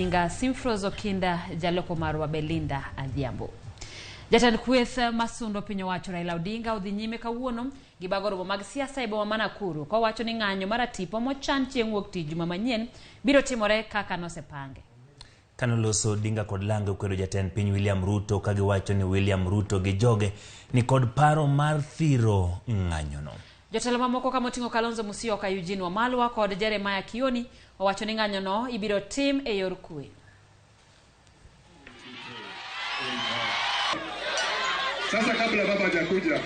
Inga Simfrozo Kinda Jaloko Marwa Belinda Adhiambo. Jatan kweth masundo pinyo wacho Raila Odinga odhi nyime kawuono gi bagoro mag siasa e boma ma Nakuru ko wacho ni ng'anyo maratipo mochan chieng' wuok tich juma manyien biro timore kaka nosepange. Kanoloso Odinga kod lango kwero jatend piny William Ruto kagi wacho ni William Ruto gi joge ni kod paro mar thiro ng'anyo no. Jotelo mamoko kamotingo Kalonzo Musyoka, Eugene Wamalwa kod Jeremiah Kioni owacho ni ng'anyo no ibiro tim e yor kwe. Sasa kabla baba hajakuja.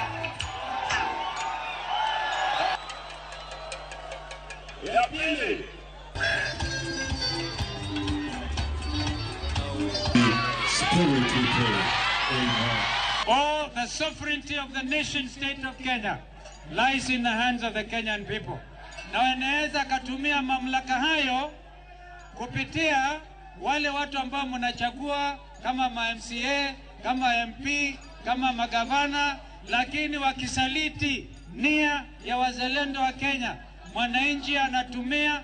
Ya pili. All the sovereignty of the nation state of Kenya lies in the hands of the Kenyan people. Na wanaweza katumia mamlaka hayo kupitia wale watu ambao mnachagua kama MCA, kama MP, kama magavana, lakini wakisaliti nia ya wazalendo wa Kenya, mwananchi anatumia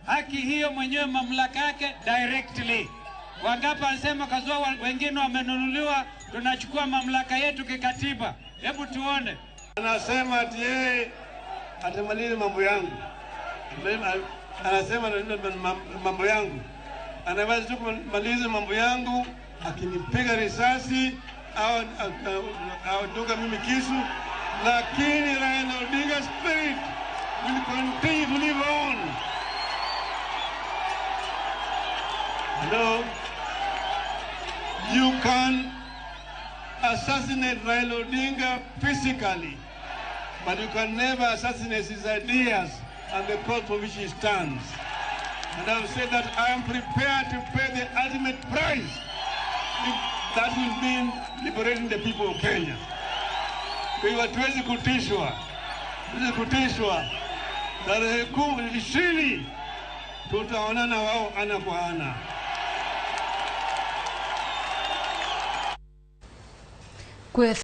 haki hiyo mwenyewe mamlaka yake directly. Wangapi anasema kazua wengine wamenunuliwa, tunachukua mamlaka yetu kikatiba. Hebu tuone. Anasema ati yeye atamaliza mambo yangu. Anasema mambo yangu. Anaweza tu kumaliza mambo yangu akinipiga risasi au dunga mimi kisu, lakini Raila Odinga spirit will continue to live on. No, you can assassinate Raila Odinga physically, but you can never assassinate his ideas and the cause for which he stands. And I've said that I am prepared to pay the ultimate price if that will mean liberating the people of Kenya. Kwa hivyo tuwezi kutishwa. Tarehe 20 tutaonana wao ana kwa ana.